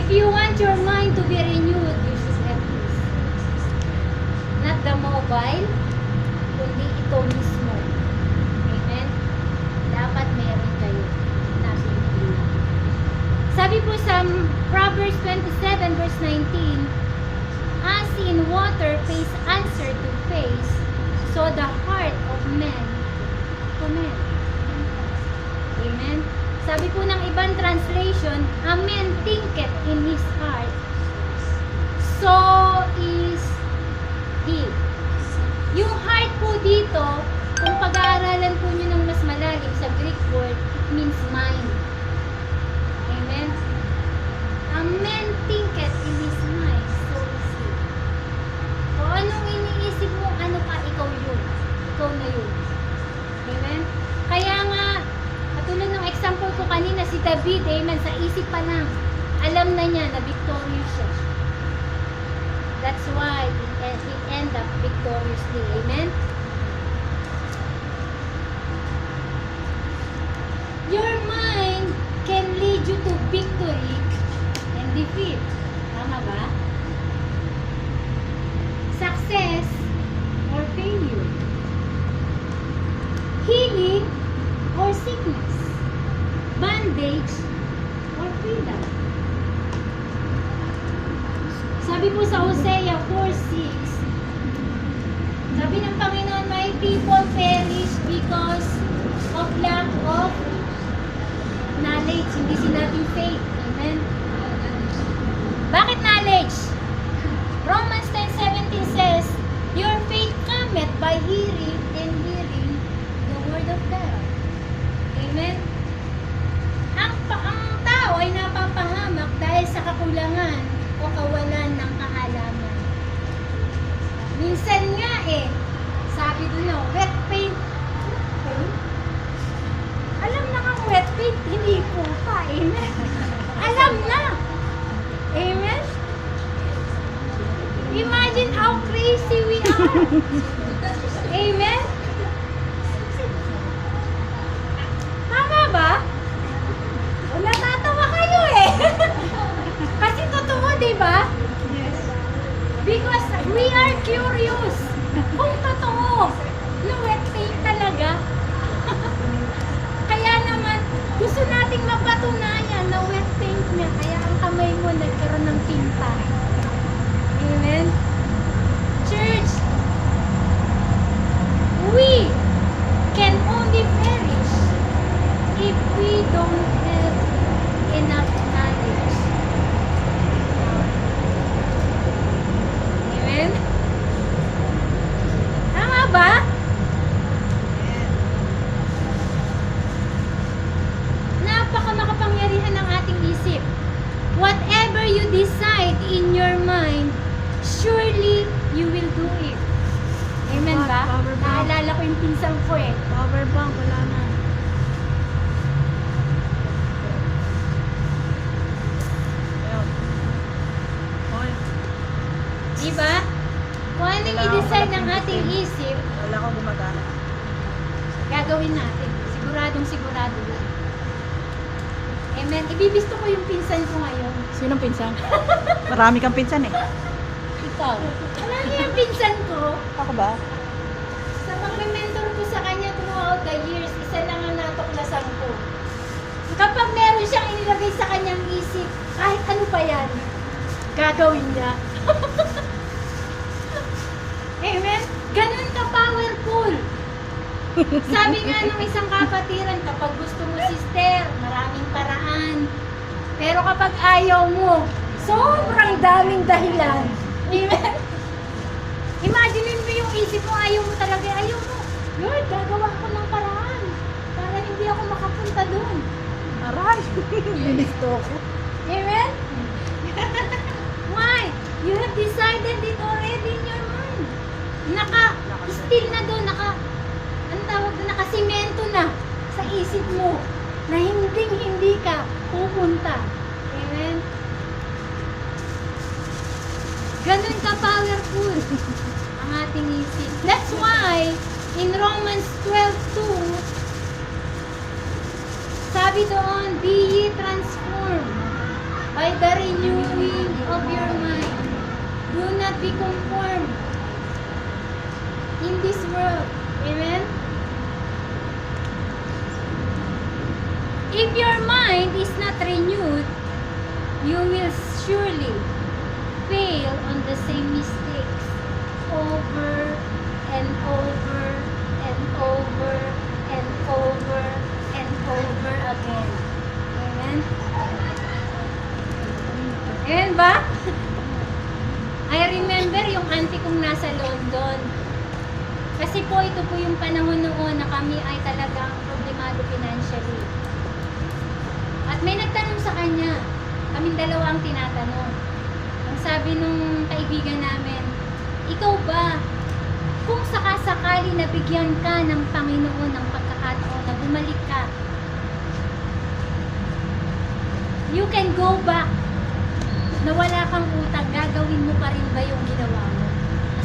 If you want your mind to be renewed, you should have this. Not the mobile, kundi ito mismo. Amen? Dapat meron kayo na Biblia. Sabi po sa Proverbs 27 verse 19, as in water face answer to face, so the heart of man to man. Amen? Sabi po ng ibang translation, a man thinketh in his heart, so is he. Yung heart po dito, kung pag-aaralan po nyo ng mas malalim sa Greek word, it means mind. Amen? A man thinketh in his mind, so is he. Kung anong iniisip mo, ano ka, ikaw yun. Ikaw na yun. Amen? Kaya nga, katulad ng example ko kanina, si David, amen, sa isip pa lang, alam na niya na victorious siya. That's why he end up victoriously. Amen? Your mind can lead you to victory and defeat. Tama ba? Success or failure. Healing or sickness. Bondage or freedom. Sabi po sa Hosea 4:6, sabi ng Panginoon, my people perish because of lack of knowledge. Hindi sinabing faith. Amen? Bakit knowledge? Romans 10:17 says, your faith cometh by hearing, and hearing the word of God. Amen? Ang tao ay napapahamak dahil sa kakulangan o kawalan ng kaalaman. Minsan nga sabi doon na, wet paint. Alam na nga wet paint, hindi po pa. Amen? Alam na. Amen? Imagine how crazy we are. Amen? Tama ba? Wala, tatawa kayo Kasi totoo, di ba? Yes. Because we are curious. Kung totoo, na wet paint talaga. Kaya naman, gusto nating mapatunayan na wet paint niya. Kaya ang kamay mo nagkaroon ng tinta. Amen? Church, we can only perish if we don't have enough knowledge. Amen? Tama ba? Napaka makapangyarihan ng ating isip. Whatever you decide in your mind, surely you will do it. Amen ba? Power bank. Naalala ko yung pinsan ko Power bank, wala na. Ayun. Okay. Diba? Kung ano yung i-decide ng ating isip, Wala akong gumagana. gagawin natin. Siguradong sigurado yun. Amen. Ibibisto ko yung pinsan ko ngayon. Sinong pinsan? Marami kang pinsan Ikaw. Alam niyo yung pinsan ko, Ako ba? sa pag-mentor ko sa kanya throughout the years, isa lang ang natuklasan ko. Kapag meron siyang inilagay sa kanyang isip, kahit ano pa yan, gagawin niya. Amen? Ganun ka-powerful. Sabi nga nung isang kapatiran, kapag gusto mo sister, maraming paraan. Pero kapag ayaw mo, sobrang daming dahilan. Amen? Imagine mo yung isip mo, ayaw mo talaga, ayaw mo. Lord, gagawa ko ng paraan para hindi ako makapunta doon. Aray! Bilisto ko. Amen? Why? You have decided it already in your mind. Still na doon, ang tawag doon, nakasimento na sa isip mo na hindi ka pupunta. Amen? Ganun ka-powerful ang ating isip. That's why, in Romans 12:2, sabi doon, be ye transformed by the renewing of your mind. Do not be conformed in this world. Amen? If your mind is not renewed, you will surely fail on the same mistakes over and over and over and over and over again. Amen? Amen ba? I remember yung auntie kong nasa London. Kasi po ito po yung panahon noon na kami ay talagang problemado financially. At may nagtanong sa kanya, kaming dalawa ang tinatanong. Ang sabi nung kaibigan namin, ikaw ba, kung sakasakali na bigyan ka ng Panginoon ng pagkakataon na bumalik ka, you can go back na wala kang utang, gagawin mo pa rin ba yung ginawa mo?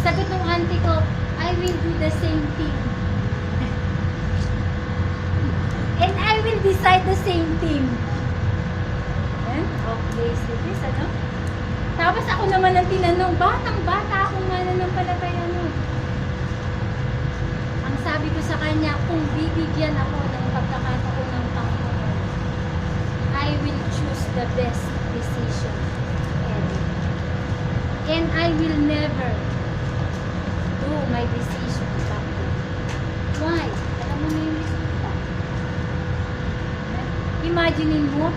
Sagot ng auntie ko, I will do the same thing. And I will decide the same thing. Okay, sige, ano? Tapos ako naman ang tinanong, batang-bata akong mananampalataya nun. Ang sabi ko sa kanya, kung bibigyan ako ng pagkakataon ng Panginoon, I will choose the best decision ever. And I will never do my decision backward. Why? Alam mo na yung resulta. Imaginein mo,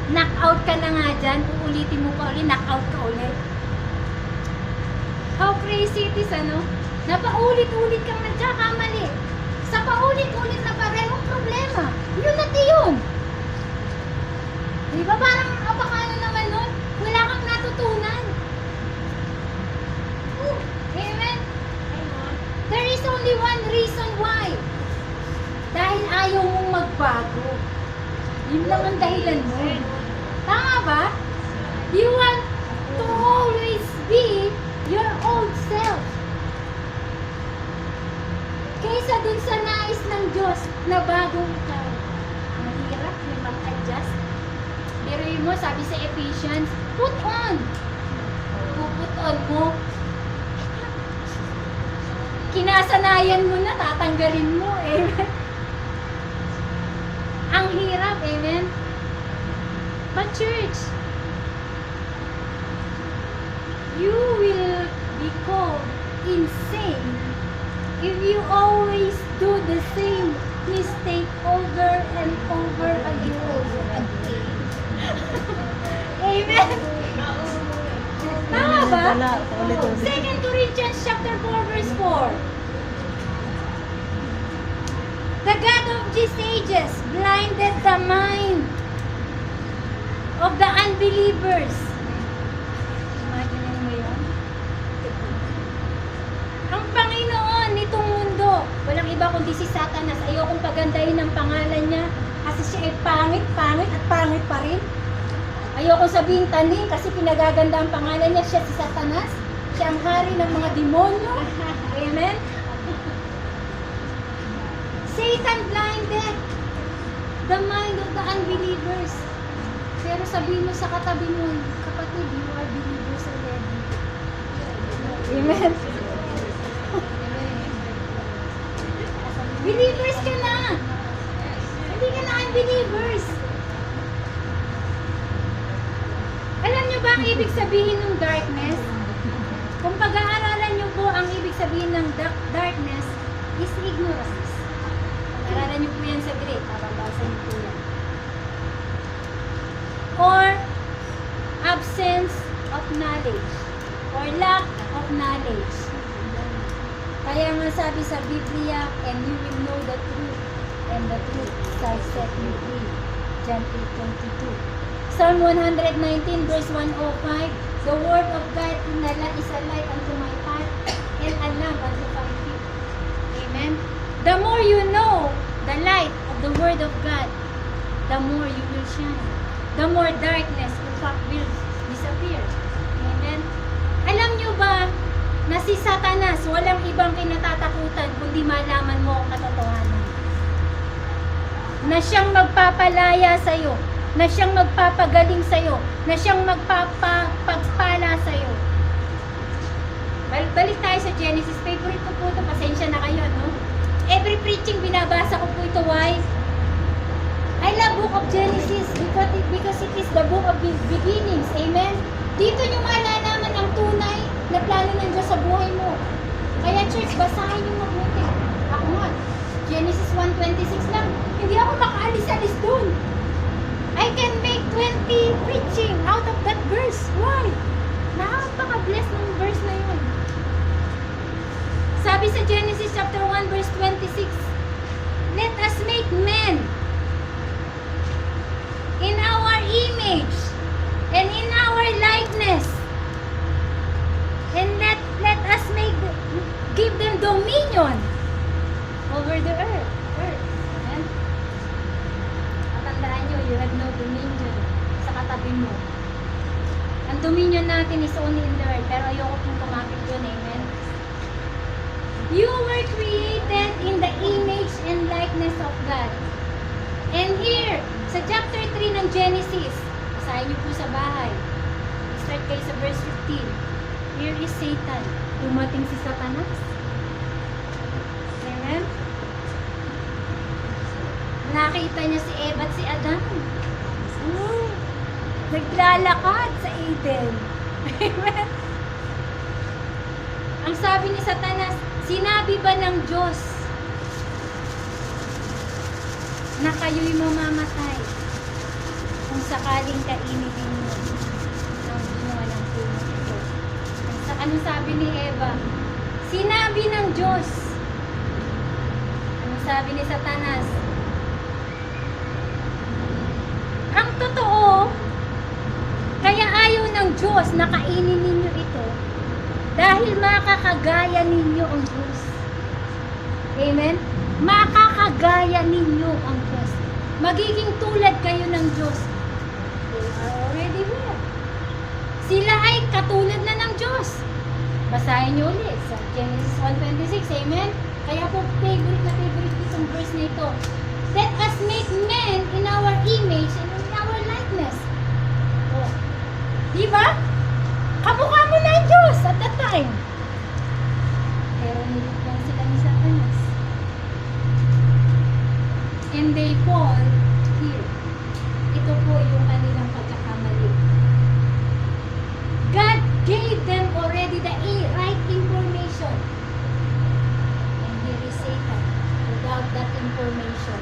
knock-out ka na nga dyan, uulitin mo pa ulit, knock-out ka ulit. How crazy it is, ano? Na paulit-ulit kang nagkakamali. Sa paulit-ulit na parehong problema. Yun at yun. Di ba parang apakano naman nun? Wala kang natutunan. Amen? There is only one reason why. Dahil ayaw mong magbago. Yun lang ang dahilan mo. Tama ba? You want to always be your old self. Kaysa dun sa nais ng Diyos na bagong ikaw. Mahirap yung mag-adjust. Pero yun mo, sabi sa Ephesians, put on. Puput on mo. Kinasanayan mo na, tatanggalin mo. Amen. Ang hirap, amen? But church, you will be called insane if you always do the same mistake over and over again. Amen? Tama ba? 2 Corinthians chapter 4 verse 4. The God of these ages blinded the mind of the unbelievers. Imagine mo yun? Ang Panginoon nitong mundo, walang iba kundi si Satanas. Ayokong pagandahin ang pangalan niya kasi siya ay pangit, pangit at pangit pa rin. Ayokong sabihin taning kasi pinagaganda ang pangalan niya, siya si Satanas. Siya ang hari ng mga demonyo. Amen? Satan blinded the mind of the unbelievers. Pero sabihin mo sa katabi mo, kapatid, you are believers already. Amen? Believers ka na! Hindi ka na unbelievers. Alam nyo ba ang ibig sabihin ng darkness? Kung pag-aaralan nyo po ang ibig sabihin ng darkness is ignorance. Pag-aaralan nyo po yan sa grade, babasa nyo po yan. Or absence of knowledge or lack of knowledge. Kaya nga sabi sa Biblia, and you will know the truth, and the truth shall set you free. John 8:22. Psalm 119 verse 105, the word of God is a light unto my path and a lamp unto my feet. Amen. The more you know the light of the word of God, the more you will shine. The more darkness will disappear. Amen. Alam nyo ba na si Satanas walang ibang kinatatakutan kundi malaman mo ang katotohanan? Na siyang magpapalaya sa iyo na siyang magpapagaling sa'yo, na siyang magpapagpala sa'yo. Balik tayo sa Genesis. Favorite ko po ito. Pasensya na kayo, no? Every preaching, binabasa ko po ito. Why? I love book of Genesis because it is the book of beginnings. Amen? Dito nyo malalaman ang tunay na plano ng Diyos sa buhay mo. Kaya church, basahin nyo mabuti. Ako nga, Genesis 1:26 lang. Hindi ako makaalis-alis dun. I can make 20 preaching out of that verse. Why? Nakapaka-bless ng verse na yun. Sabi sa Genesis chapter 1 verse 26, let us make men in our image and in our likeness, and let us give them dominion over the earth. Amen? Tandaan nyo, you have no dominion sa katabi mo. Ang dominion natin is only in the earth, pero ayoko pong kumapit doon. Amen? You were created in the image and likeness of God. And here, sa chapter 3 ng Genesis, basahin niyo po sa bahay. Start kayo sa verse 15. Here is Satan. Dumating si Satanas. Amen? Nakita niya si Eva at si Adam. Naglalakad sa Eden. Amen? Ang sabi ni Satanas, sinabi ba ng Diyos na kayo'y mamamatay kung sakaling kainin ninyo ng bunga ng puno ito? Anong sabi ni Eva? Sinabi ng Diyos. Anong sabi ni Satanas? Ang totoo, kaya ayaw ng Diyos na kainin ninyo ito dahil makakagaya ninyo ang Diyos. Amen? Makakagaya ninyo ang Diyos. Magiging tulad kayo ng Diyos. They are already there. Sila ay katulad na ng Diyos. Basahin nyo ulit sa Genesis 1:26. Amen? Kaya po favorite itong verse na ito. Let us make men in our image and in our likeness. Oh. Diba? Kamukha mo na ang Diyos at that time. Pero nilit lang sila ni Satanas. And they fall here. Ito po yung kanilang pagkakamali. God gave them already the right information. And here is Satan without that information.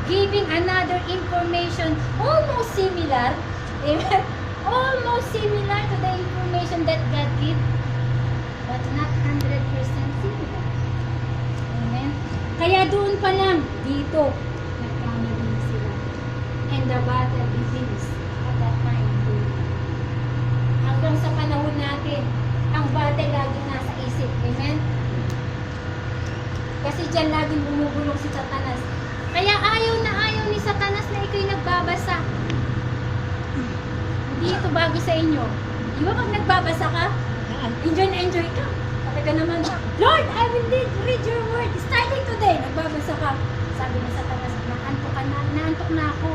Giving another information almost similar. Amen? Almost similar to the information that God gave, but not 100% similar. Amen? Kaya doon pa lang, dito, nagkamali sila. And the battle begins at that time. Hanggang sa panahon natin, ang battle laging nasa isip. Amen? Kasi dyan laging bumubulong si Satanas. Kaya ayaw ni Satanas na ikaw'y nagbabasa. Hindi ito bago sa inyo. Di ba pag nagbabasa ka, enjoy na enjoy ka. Talaga naman, Lord, I will read your word. Starting today, nagbabasa ka. Sabi na Satanas, naantok ka na, naantok na ako.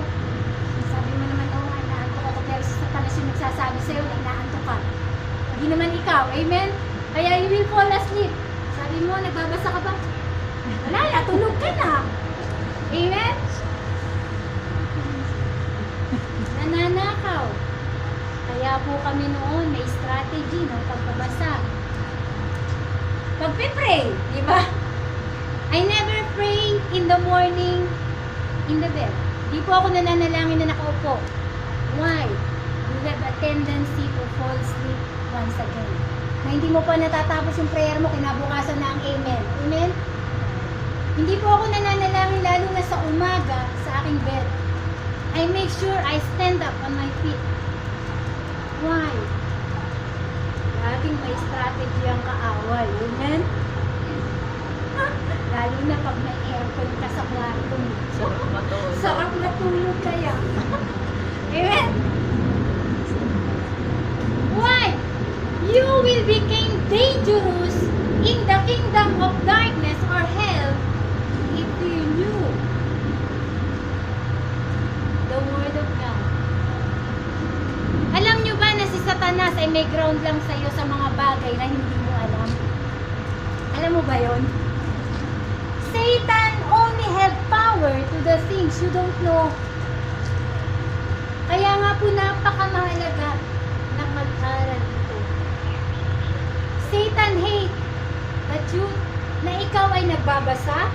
Sabi mo naman, oo nga, naantok ako. Pero si Satanas yung nagsasabi sa'yo na naantok ka. Hindi naman ikaw, amen? Kaya you will fall asleep. Sabi mo, nagbabasa ka ba? Wala na, tulog ka na. Amen? Nananakaw. Kaya po kami noon may strategy ng pagbabasa. Pagpe-pray, di ba? I never pray in the morning in the bed. Di po ako nananalangin na nakaupo. Why? You have a tendency to fall asleep once again. Na hindi mo pa natatapos yung prayer mo, kinabukasan na ang amen. Amen? Hindi po ako nananalangin lalo na sa umaga sa aking bed. I make sure I stand up on my feet. Why? Laging may strategy ang kaaway. Amen? Lalo na pag may aircon ka sa kwarto mo. Sarap matulog. Sarap matulog kaya. Amen? Why? You will become dangerous in the kingdom of darkness or hell if you knew the word of God. Satanas ay may ground lang sa'yo sa mga bagay na hindi mo alam. Alam mo ba yon? Satan only have power to the things you don't know. Kaya nga po napakamahalaga na mag-aral ito. Satan hate the truth na ikaw ay nagbabasa,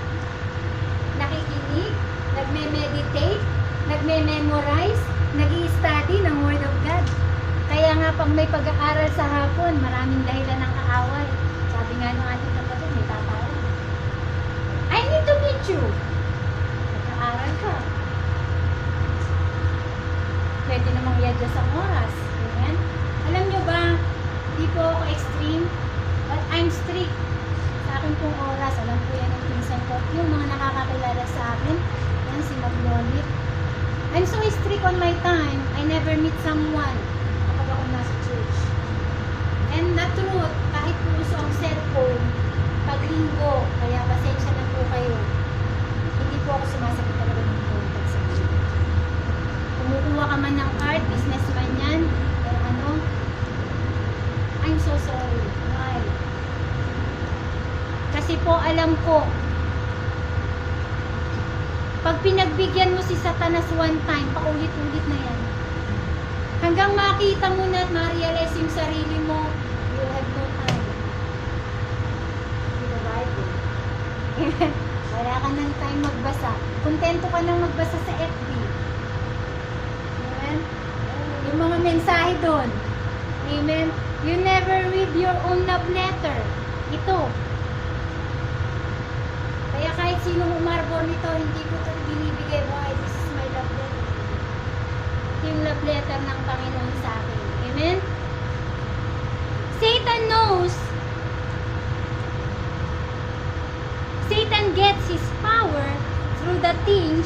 nakikinig, nagme-meditate, nagme-memorize, nag-i-study ng Word of God. Kaya nga pag may pag-aaral sa hapon, maraming dahilan ng kaaway. Sabi nga ng ating kapatid, may tatawa. I need to meet you. Nag-aaral ka. Pwede namang i-adjust ang oras. Amen? Alam nyo ba, hindi po ako extreme, but I'm strict sa akin pong oras. Alam po yan ang pinsan ko. Yung mga nakakakilala sa akin, yan si Maglolit. I'm so strict on my time, I never meet someone kapag ako nasa church. And the truth, kahit po uso ang cellphone, pag linggo, kaya pasensya na po kayo, hindi po ako sumasagot talaga ng contact sa church. Kumukuha ka man ng card, businessman yan, pero ano, I'm so sorry. Why? Kasi po alam ko, pag pinagbigyan mo si Satanas one time, paulit-ulit na yan. Hanggang makita mo na at ma-realize yung sarili mo, you have no time. With the Bible. Wala ka ng time magbasa. Kontento ka nang magbasa sa FB. Amen? Yung mga mensahe doon. Amen? You never read your own love letter. Ito. Kaya kahit sinong umarbor nito, hindi ko ito binibigay. Why? This is my love letter. Ito yung love letter ng Panginoon sa akin. Amen? Satan knows. Satan gets his power through the things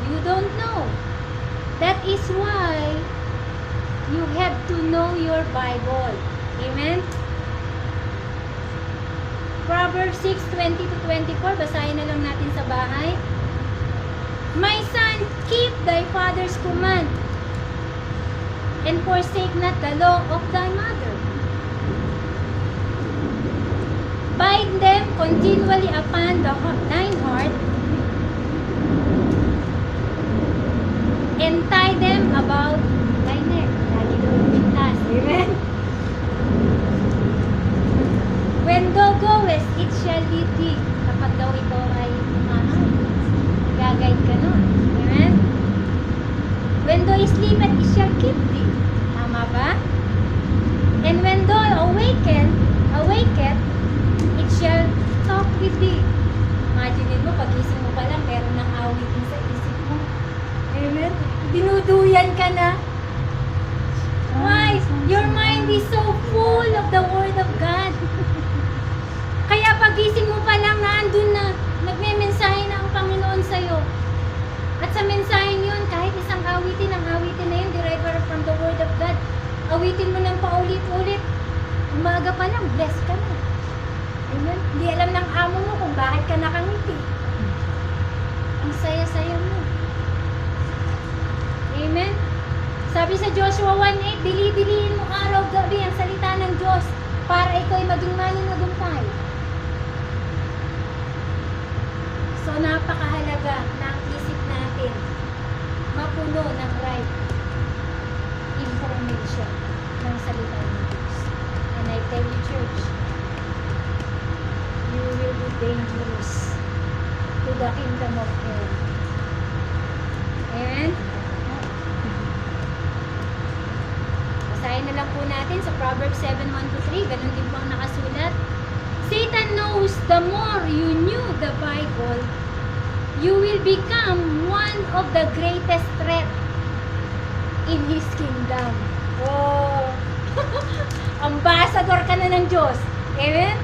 you don't know. That is why you have to know your Bible. Amen? Proverbs 6:20-24, basahin na lang natin sa bahay. My son, keep thy father's command, and forsake not the law of thy mother. Bind them continually upon thine heart, and tie them about thy neck. Lagi doon pintas. Amen? When thou goest, it shall lead thee. Kapag daw ikaw ay umahay, gagayad ka nun. Amen? When thou sleepeth, it shall keep thee. Tama ba? And when thou awaketh, it shall talk with thee. Imagine mo, pagising mo pa lang, meron ng awitin sa isip mo. Amen? Dinuduyan ka na. Why? Your mind is so full of the Word of God. Kaya pagising mo pa lang, naandun na, nagme-mensahe na ang Panginoon sa'yo. At sa mensaheng yun, kahit isang awitin, ang awitin na yun, derived from the Word of God. Awitin mo ng paulit-ulit. Umaga pa lang, blessed ka na. Amen? Hindi alam ng amo mo kung bakit ka nakangiti. Ang saya-saya mo. Amen? Sabi sa Joshua 1:8, dili-diliin mo araw-gabi ang salita ng Diyos para ikaw ay maging mananagumpay. So, napakahalaga na ang isip natin mapuno ng right information ng salita ng Diyos. And I tell you, church, you will be dangerous to the kingdom of heaven. Amen? Basahin na lang po natin sa Proverbs 7:1-3. Ganun din po ang nakasulat. Satan knows the more you knew the Bible, you will become one of the greatest threat in His kingdom. Oh! Ambassador ka na ng Diyos. Amen?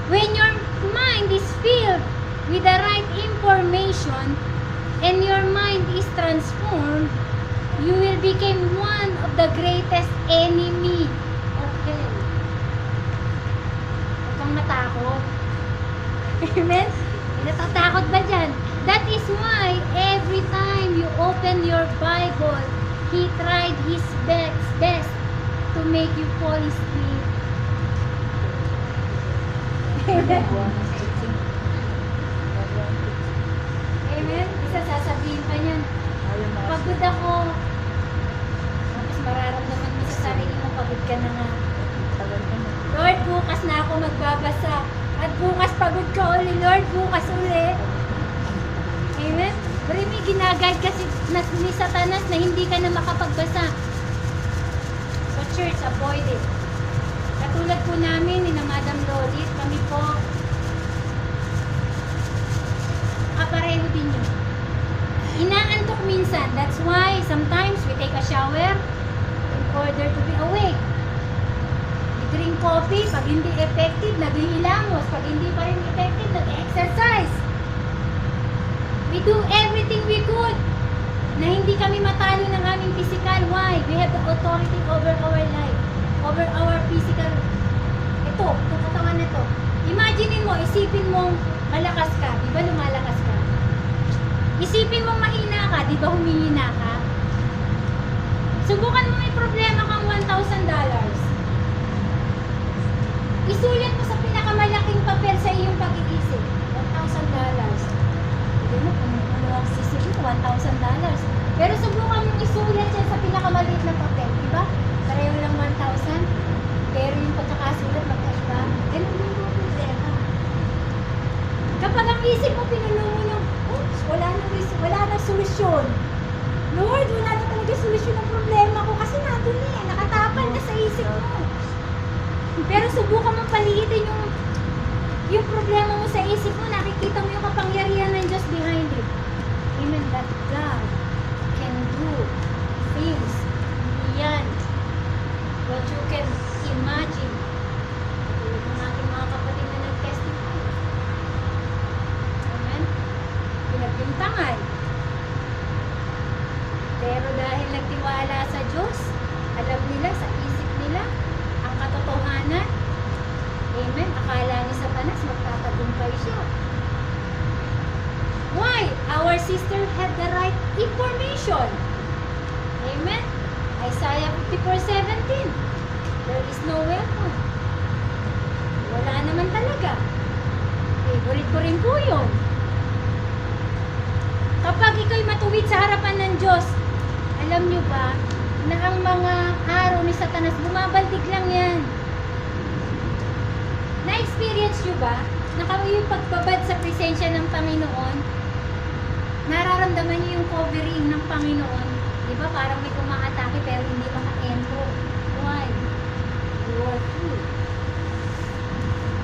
When your mind is filled with the right information and your mind is transformed, you will become one of the greatest enemy of hell. Huwag kang matakot. Amen? Natatakot ba dyan? That is why every time you open your Bible, He tried His best to make you fall asleep. Amen? Isa sasabihin pa niyan, Ayaw na. pagod ako. Tapos mararamdaman mo sa sarili mo, pagod ka na nga. Tagal ka na. Lord, bukas na ako magbabasa. At bukas pagod ka uli, Lord, bukas uli. Amen? Pero may ginagad kasi ni Satanas na hindi ka na makapagbasa. So church, avoid it. Katulad po namin ni na Madam Lolit, kami po, kapareho din yun. Inaantok minsan. That's why sometimes we take a shower in order to be awake. We drink coffee. Pag hindi effective, naghihilamos. Pag hindi pa rin effective, nag-exercise. We do everything we could na hindi kami matalo ng aming physical. Why? We have the authority over our life, over our physical. Ito, itong katawan na to. Imaginin mo, isipin mong malakas ka. Di ba lumalakas ka? Isipin mong mahina ka. Di ba humihina ka? Subukan mo may problema kang $1,000. Isulat mo sa pinakamalaking papel sa iyong pag-iisip. $1,000. Hindi mo kung ano ang sisipin mo, $1,000. Pero subukan mong isulat yan sa pinakamaliit na papel. Di ba? Pareho lang 1,000. Pero yung pagkakasulat magkaiba. Ganun din mo problema. Kapag ang isip mo pinuno mo yung, oops, wala na solusyon. Lord, wala na talaga solusyon ng problema ko kasi nandun eh, nakatapal na sa isip mo. Pero subukan mo paliitin yung problema mo sa isip mo, nakikita mo yung kapangyarihan ng Diyos behind it. Amen, that God can do things beyond what you can imagine. Tulad ng aking mga kapatid na nag-testify. Amen? Pinagbintangan. Pero dahil nagtiwala sa Diyos, alam nila, sa isip nila, ang katotohanan. Amen? Akala ni Satanas magtatagumpay siya. Why? Our sister had the right information. Amen? Isaiah 54:17. There is no weapon. Wala naman talaga. Favorite ko rin po yun. Kapag ikaw'y matuwid sa harapan ng Diyos, alam nyo ba na ang mga araw ni Satanas, bumabaldig lang yan. Na-experience nyo ba na kayo yung pagbabad sa presensya ng Panginoon, nararamdaman nyo yung covering ng Panginoon? Di ba parang may umaatake pero hindi maka-entro. Why? You are full.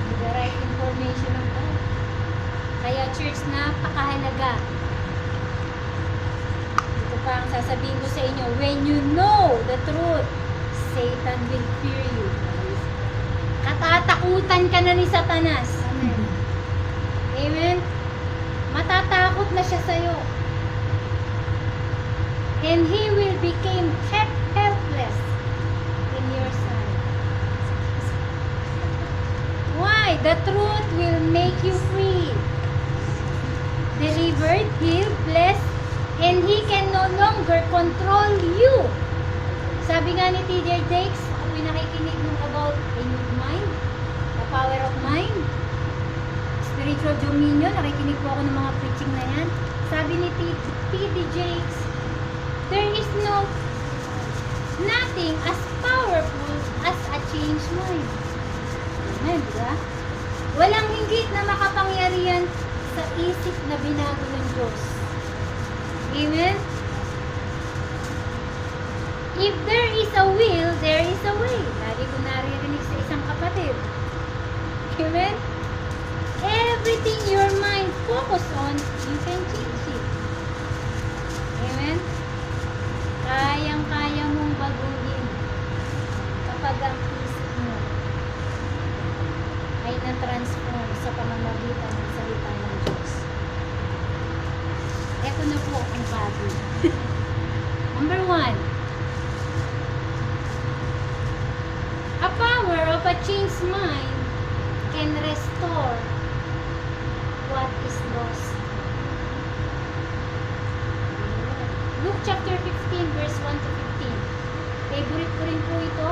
With the right information of God. Kaya church, napakahalaga. Ito pa ang sasabihin ko sa inyo, when you know the truth, Satan will fear you. Katatakutan ka na ni Satanas. Amen. Amen? Matatakot na siya sa'yo. And he will become helpless in your sight. Why? The truth will make you free. Delivered, healed, blessed, and he can no longer control you. Sabi nga ni T.J. Jakes, ako'y nakikinig nung about renewed mind, the power of mind, spiritual dominion, nakikinig po ako ng mga preaching na yan. Sabi ni T.D. Jakes, there is nothing as powerful as a changed mind. Amen, diba? Walang higit na makapangyarihan sa isip na binago ng Diyos. Amen? If there is a will, there is a way. Lagi ko naririnig sa isang kapatid. Amen? Everything your mind focus on, you can change it. Amen? Kayang-kaya mong baguhin kapag ang isip mo ay na-transform sa pamamagitan ng salita ng Diyos. Ito na po ang bago. Number 1, a power of a changed mind can restore what is lost. Luke chapter 15 verse 1 to 15. Favorite ko rin po ito.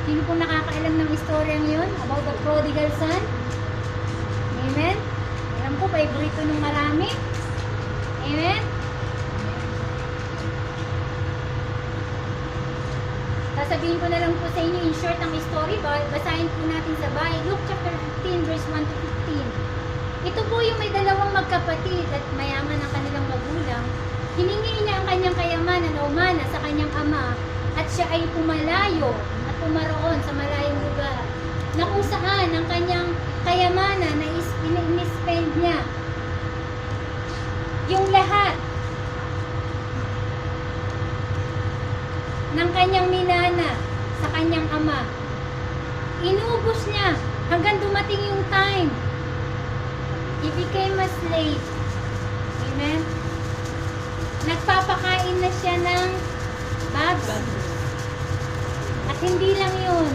Sino po nakakaalam ng istoryang yun? About the prodigal son? Amen? Alam ko, favorito ng marami. Amen? Sasabihin ko na lang po sa inyo in short ang story. Basahin po natin sa bahay. Luke chapter 15 verse 1 to 15. Ito po yung may dalawang magkapatid at mayaman ang kanilang magulang. Hiningi niya ang kanyang kayamanan o mana sa kanyang ama at siya ay pumalayo at pumaroon sa malayong lugar na kung saan ang kanyang kayamanan na in-spend niya yung lahat ng kanyang minana sa kanyang ama. Inubos niya hanggang dumating yung time. He became a slave. Amen? Nagpapakain na siya ng babs. At hindi lang yun.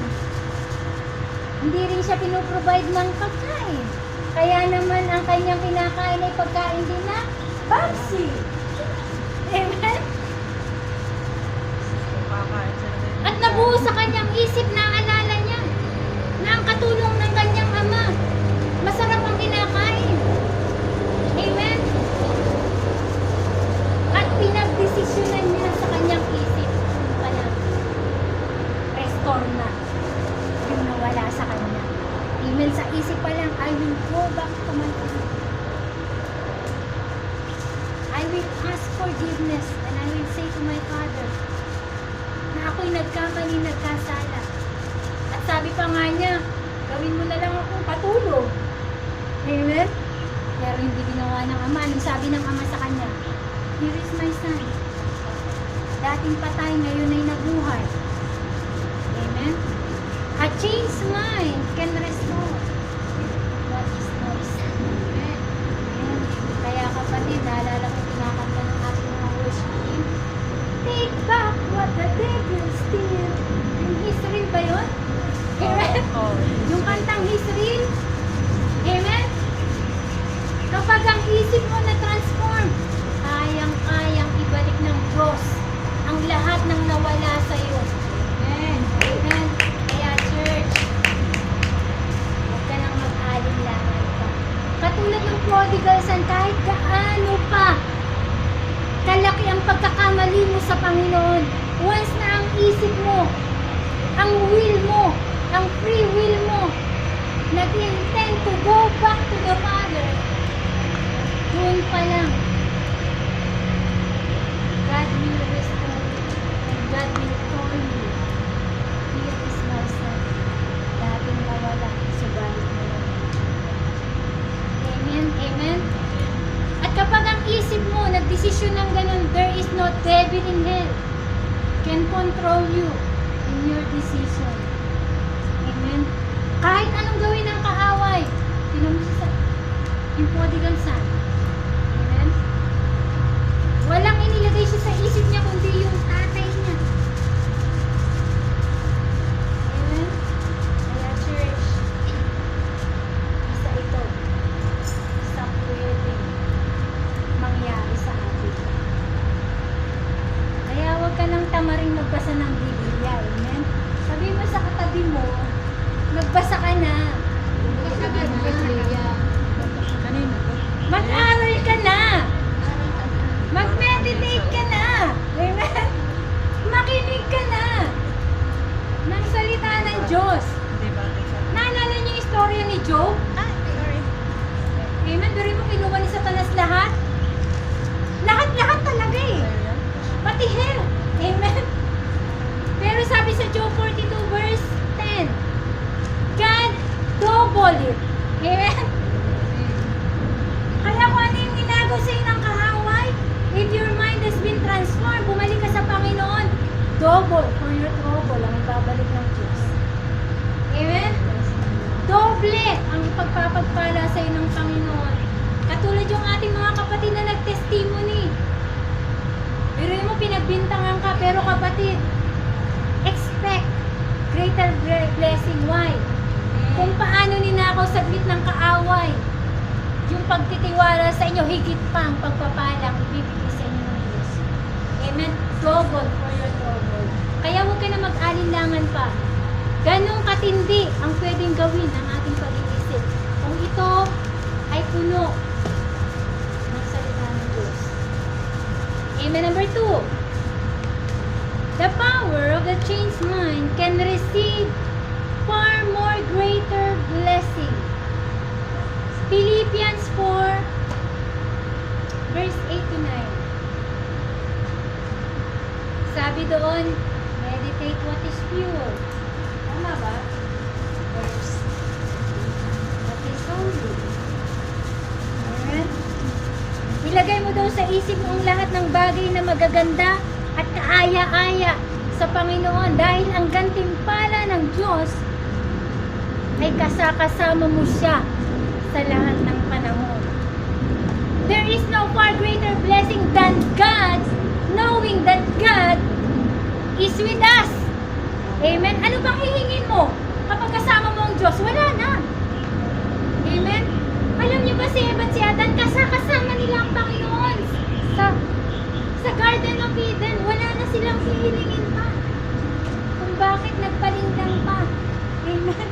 Hindi rin siya pinoprovide ng pagkain. Kaya naman ang kanyang kinakain ay pagkain din na babsi. Amen? Kumakain siya ng At nabuo sa kanyang isip na alala niya na ang katulong ng kanyang ama, masarap ang kinakain. Amen? At pinagdesisyonan niya sa kanyang isip, yung pala, restore na yung nawala sa kanya. Email sa isip pa lang, I will go back to my father. I will ask forgiveness and I will say to my father, na ako'y nagkamali, nagkasala. At sabi pa nga niya, gawin mo na lang akong patulong. Amen? Pero hindi ginawa ng ama. Nung sabi ng ama sa kanya, here is my son. Dating patay, ngayon ay nabuhay. Amen? A changed mind can restore what is lost. Amen? Amen? Kaya kapatid, naalala ko kinakanta ng ating mga worship team, take back what the devil steal. Yung Israel ba yun? Amen? Oh, Yung kantang Israel? Amen? Kapag ang isip mo na transform, kayang-kayang ibalik ng Diyos ang lahat ng nawala sa iyo. Amen? Amen? Kaya church, huwag ka nang mag-alinlangan pa. Katulad ng prodigal son, kahit gaano pa kalaki ang pagkakamali mo sa Panginoon, once na ang isip mo, ang will mo, ang free will mo, nag-intend to go back to the Father, doon pa lang, God will restore you, and God will call you. Here is my son, dating nawala, subalit mo yun. Amen? Amen? At kapag ang isip mo, nagdesisyon ng ganun, there is no devil in hell can control you in your decision. Amen? Kahit anong gawin ng kaaway, tinan mo siya sa yung prodigal son. Amen? Walang inilagay siya sa isip niya kundi yung tatay niya. Amen? Kaya church, isa ito. Isang pwedeng mangyari sa atin. Kaya huwag ka nang tamaring magbasa ng Biblia. Amen? Sabi mo sa katabi mo, magbasa ka na. Kanina to? Mag-aral ka na. Mag-meditate ka na. Amen? Makinig ka na ng salita ng Diyos. Hindi ba? Naalala niyo yung istorya ni Job? Sorry. Amen? Pero mo kinuha ni Satanas lahat? Lahat-lahat talaga eh. Pati hell. Amen? Pero sabi sa Job 42 verse 10, God double it. Amen? Kaya kung ano yung ginagawa sa'yo ng kahaway, if your mind has been transformed, bumalik ka sa Panginoon, double for your trouble ang ibabalik ng Diyos. Amen? Doble ang ipagpapagpala sa'yo ng Panginoon. Katulad yung ating mga kapatid na nag-testimony. Pero mo pinagbintangan ka, pero kapatid, expect greater blessing. Why? Kung paano ninakaw saglit ng kaaway, yung pagtitiwala sa inyo, higit pang pagpapalang ibibigay sa inyo ng Diyos. Amen? Double for your trouble. Kaya huwag ka na mag-alinlangan pa. Ganong katindi ang pwedeng gawin ng ating pag-iisip kung ito ay puno ng salita ng Diyos. Amen. Number 2. The power of the changed mind can receive far more greater blessing. Philippians 4 verse 8 to 9. Sabi doon, meditate what is pure. Tama ba? Verse what is holy. Amen. Ilagay mo daw sa isip mo ang lahat ng bagay na magaganda at kaaya-aya sa Panginoon dahil ang gantimpala ng Diyos ay kasakasama mo siya sa lahat ng panahon. There is no far greater blessing than God, knowing that God is with us. Amen? Ano pang hihingin mo kapag kasama mo ang Diyos? Wala na. Amen? Alam niyo ba si Eva at si Adan, kasama nila ang Panginoon sa Garden of Eden. Wala na silang hihilingin pa. Kung bakit nagpalindang pa. Amen?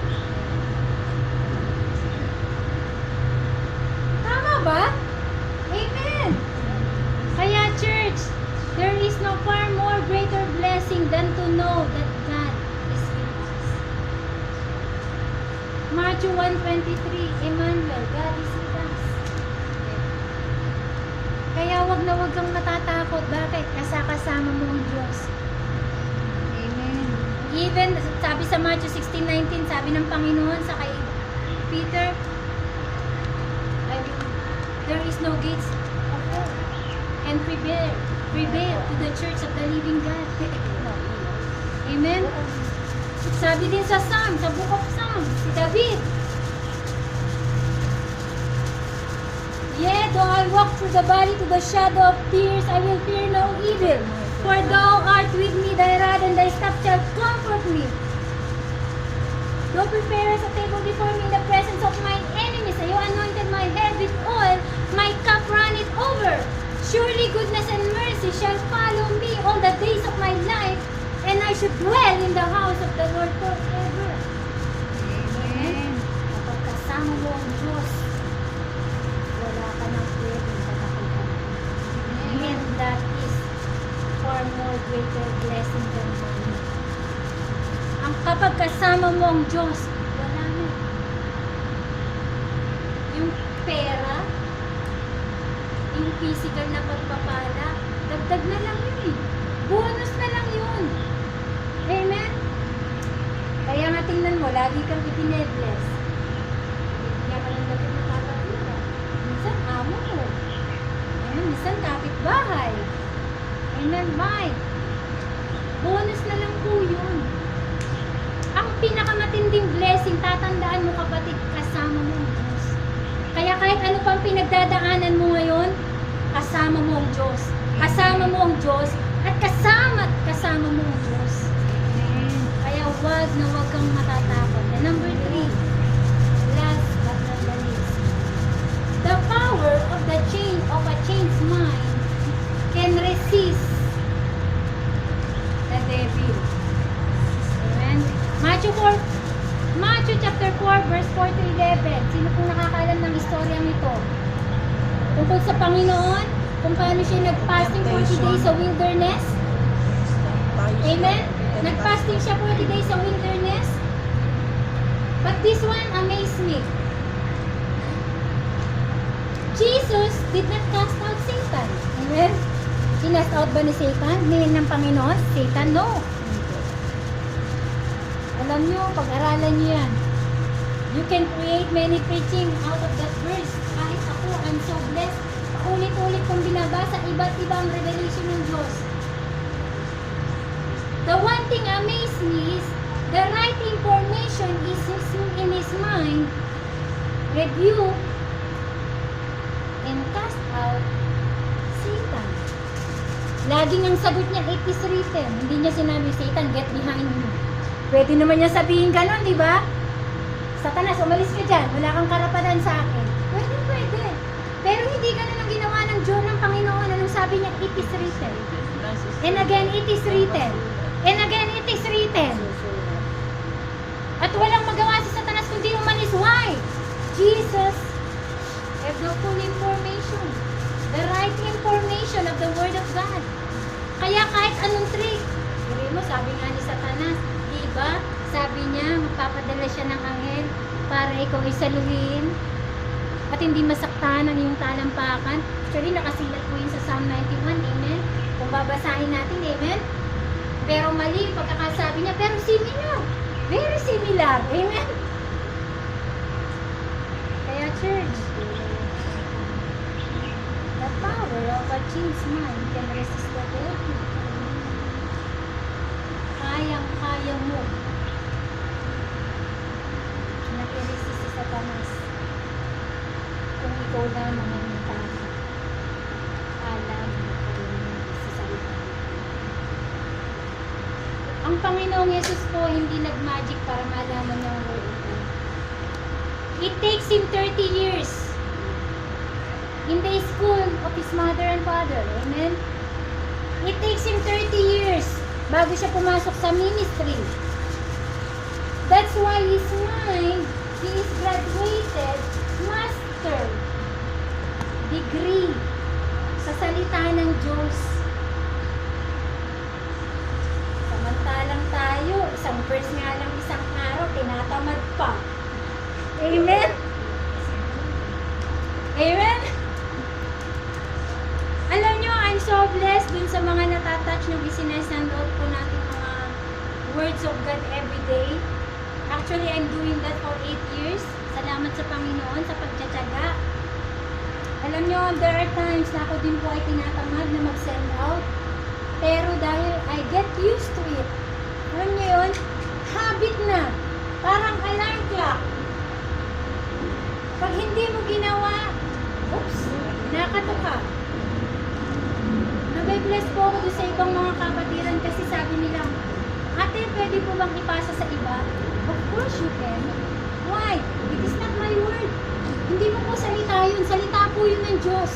Tama ba? Amen. Kaya church, there is no far more greater blessing than to know that God is with us. Matthew 1:23, Emmanuel, God is with us. Kaya wag na wag kang matatakot. Bakit? Kasama mo ang Diyos. Amen. Even, sabi sa Matthew 16:19, sabi ng Panginoon sa kay Peter, there is no gates of hell can prevail to the church of the living God. Amen? Sabi din sa Psalm, sa Book of Psalms, si David, yea, though I walk through the valley to the shadow of tears, I will fear no evil. For thou art with me, thy rod and thy staff shall comfort me. Thou preparest a table before me in the presence of mine enemies. You anointed my head with oil, my cup runneth over. Surely goodness and mercy shall follow me all the days of my life, and I should dwell in the house of the Lord forever. Amen. Kapag kasama mo ang Diyos, wala ka nang pwedeng katakutan. And that is far more greater blessing than money. Ang kapag kasama mo ang Diyos, wala na. Yung pera, yung physical na pagpapala, dagdag na lang yun eh. Bonus na lang yun. Amen? Kaya nga tingnan mo, lagi kang ipine-bless. Kaya ka lang dapat nakakatira. Minsan amo mo. Amen? Minsan kapitbahay. Amen? Why? Bonus na lang po yun. Ang pinakamatinding blessing, tatandaan mo kapatid, kasama mo ang Diyos. Kaya kahit ano pang pinagdadaanan mo ngayon, kasama mo ang Diyos. Kasama mo ang Diyos at kasama mo ang Diyos. Kaya wag na wag kang matatakot. And number 3, last but not the least, the power of a changed mind can resist the devil. Amen. Matthew chapter 4 verse 4 to 11. Sino pong nakakaalam ng istoryang ito? Tungkol sa Panginoon, kung paano siya nag-fasting 40 days sa wilderness. Amen? Nag-fasting siya 40 days sa wilderness. But this one amazed me. Jesus did not cast out Satan. Amen? Kinast out ba ni Satan? Ng Panginoon? Satan? No. Alam nyo, pag-aralan nyo yan. You can create many preaching out of that verse. Kahit ako, I'm so blessed. Paulit-ulit kong binabasa, iba't ibang revelation ng Diyos. The one thing amazed me is the right information is in his mind, review, and cast out Satan. Laging ang sagot niya, it is written. Hindi niya sinabi, Satan, get behind me. Pwede naman niya sabihin ganun, di ba? Satanas, umalis ka dyan. Wala kang karapatan sa akin. Pwede. Pero hindi ganun ang ginawa ng Diyos ng Panginoon. Anong sabi niya? It is written. And again, it is written. And again, it is written. At walang magawa si Satanas kundi umalis. Why? Jesus have the full information. The right information of the Word of God. Kaya kahit anong trick, hindi mo, sabi nga ni Satanas, diba? Sabi niya, magpapadala siya ng anghel para ikaw ay saluhin at hindi masaktan ang iyong talampakan. Actually, nakasilat po yun sa Psalm 91, amen? Kung babasahin natin, amen? Pero mali yung pagkakasabi niya, pero similar. Very similar, amen? Kaya church, the power of a changed mind can resist the devil. Kayang-kaya mo na i-resist si Satanas kung ikaw lamang ang tama. Alam mo sa salita. Ang Panginoong Yesus po hindi nag-magic para malaman niya ang word of God. It takes him 30 years in the school of his mother and father. Amen? It takes him 30 years bago siya pumasok sa ministry. That's why his mind, he is graduated master degree sa salita ng Diyos. Samantalang tayo, isang verse nga lang isang araw, tinatamad pa. Amen? Amen? Alam nyo, I'm so blessed dun sa mga natatouch nung isinesandot po natin mga words of God every day. Actually, I'm doing that for 8 years. Salamat sa Panginoon sa pagtsatsaga. Alam nyo, there are times na ako din po ay tinatamad na mag-send out. Pero dahil I get used to it. Alam nyo yun? Habit na. Parang alarm clock. Pag hindi mo ginawa, oops, nakatuka. Nabe-bless po ako doon sa ibang mga kapatiran kasi sabi nila, ate, pwede po bang ipasa sa iba? Of course you can. Why? It is not my word. Hindi mo po salita yun. Salita po yun ng Diyos.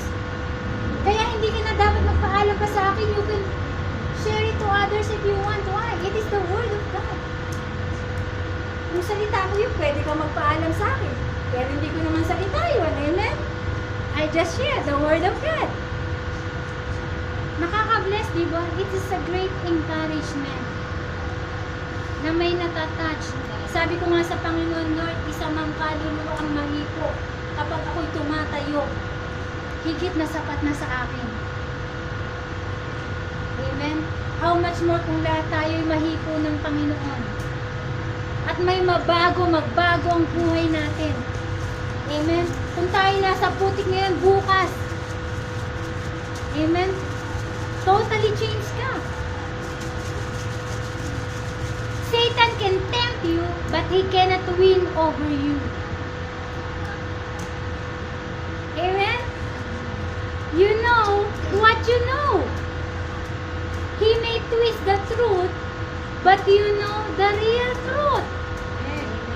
Kaya hindi ka na dapat magpaalam pa sa akin. You can share it to others if you want. Why? It is the word of God. Kung salita ko yun, pwede ka magpaalam sa akin. Pero hindi ko naman salita yun. Amen? I just share the word of God. Nakaka-bless, di ba? It is a great encouragement na may natatouch. Sabi ko nga sa Panginoon, Lord, isa mang kaluluwa ang mahipo kapag ako'y tumatayo. Higit na sapat na sa akin. Amen? How much more kung lahat tayo'y mahipo ng Panginoon. At may magbago ang buhay natin. Amen? Kung tayo nasa putik ngayon, bukas. Amen? Totally change ka. Satan can tempt you, but he cannot win over you. Amen? You know what you know. He may twist the truth, but you know the real truth.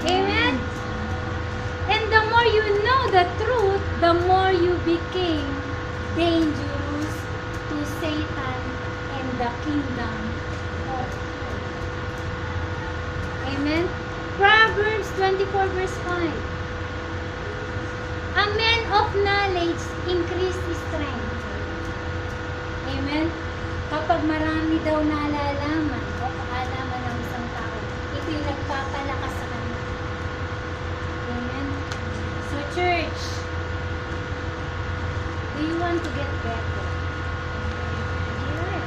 Amen? And the more you know the truth, the more you became dangerous to Satan and the kingdom of God. Amen? Proverbs 24 verse 5. A man of knowledge increase his strength. Amen? Kapag marami daw nalalaman o kaalaman ng isang tao, ito yung nagpapalakas sa kanya. Amen? So church, do you want to get better? Yeah.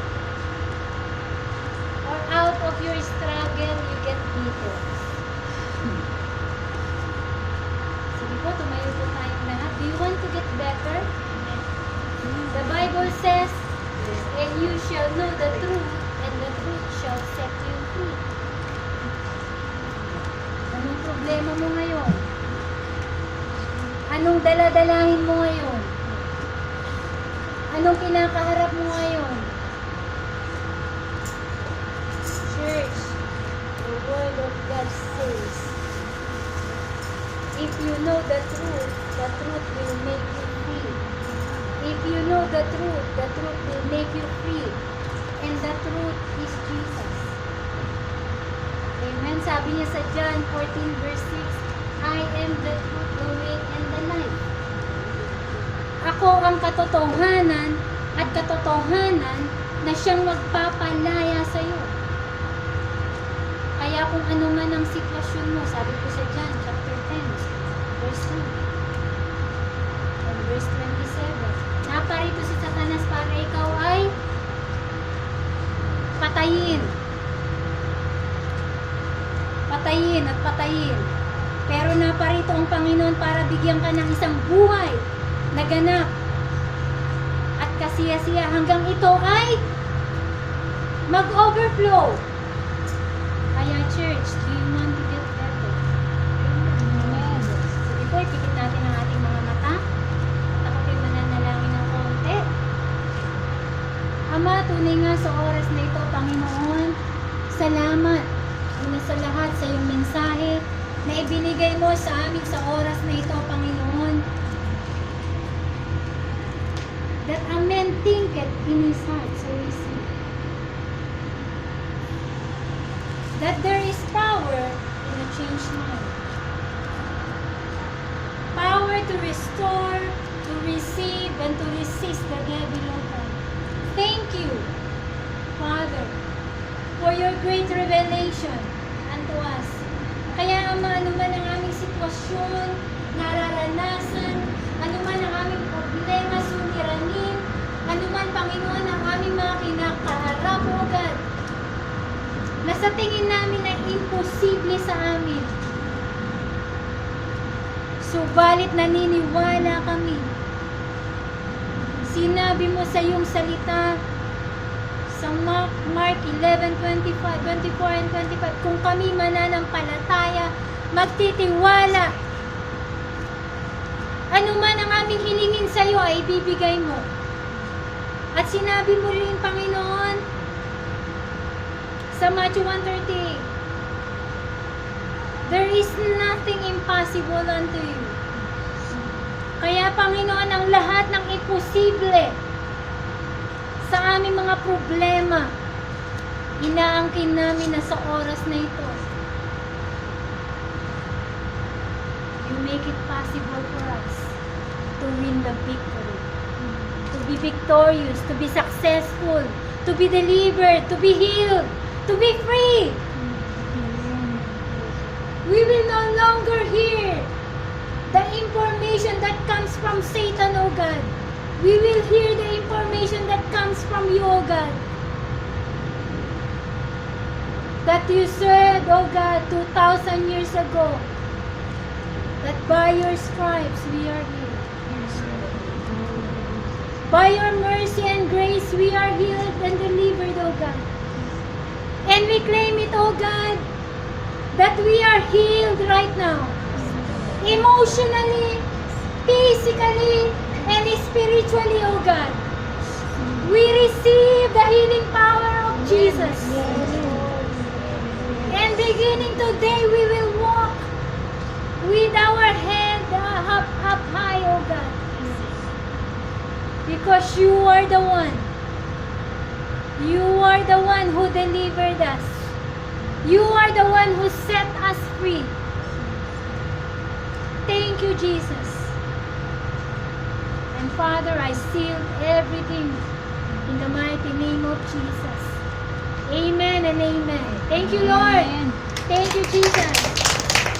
Or out of your struggle, you get bitter. Sige po, tumayo po tayong lahat. Do you want to get better? The Bible says, and you shall know the truth, and the truth shall set you free. Anong problema mo ngayon? Anong daladalahin mo ngayon? Anong kinakaharap mo ngayon? Church, the word of God says, if you know the truth will make you free. If you know the truth will make you free. And the truth is Jesus. Amen. Amen. Sabi niya sa John 14 verse 6, I am the truth, the way, and the life. Ako ang katotohanan at katotohanan na siyang magpapalaya sa iyo. Kaya kung ano man ang sitwasyon mo, sabi ko sa John chapter 10, verse 1 and verse 27, naparito si Satanas para ikaw ay patayin. Patayin at patayin. Pero naparito ang Panginoon para bigyan ka ng isang buhay na ganap at kasiya-siya hanggang ito ay mag-overflow. Kaya church, do you want to get better? Amen. So before, tikit natin ang ating mga mata at ako po'y mananalangin ng konti. Ama, tunay nga sa oras na ito, Panginoon, salamat una sa lahat sa iyong mensahe na ibinigay mo sa amin sa oras na ito, Panginoon. That a man thinketh in his heart, so is he. That there is power in a changed mind. Power to restore, to receive, and to resist the devil, O God. Thank you, Father, for your great revelation unto us. Kaya Ama, ano man ang aming sitwasyon, nararanasan, ano man ang aming problema, suliranin, ano man, Panginoon, ang aming mga kinakaharap, O God, na sa tingin namin ay imposible sa amin. Subalit naniniwala kami. Sinabi mo sa iyong salita sa Mark 11:24 and 25, kung kami mananampalataya, magtitiwala, ano man ang aming hilingin sa iyo ay ibibigay mo. At sinabi mo rin, Panginoon, sa Matthew 1:38, there is nothing impossible unto you. Kaya, Panginoon, ang lahat ng imposible sa aming mga problema, inaangkin namin na sa oras na ito. You make it possible for us to win the victory, to be victorious, to be successful, to be delivered, to be healed, to be free. We will no longer hear the information that comes from Satan, O God. We will hear the information that comes from you, O God. That you said, O God, 2,000 years ago, that by your stripes we are healed. By your mercy and grace we are healed and delivered, O God. And we claim it, O God, that we are healed right now. Emotionally, physically, and spiritually, O God. We receive the healing power of Jesus. And beginning today, we will walk with our head up high, O God. Because you are the one. You are the one who delivered us. You are the one who set us free. Thank you, Jesus. And Father, I seal everything in the mighty name of Jesus. Amen and amen. Thank you, Lord. Amen.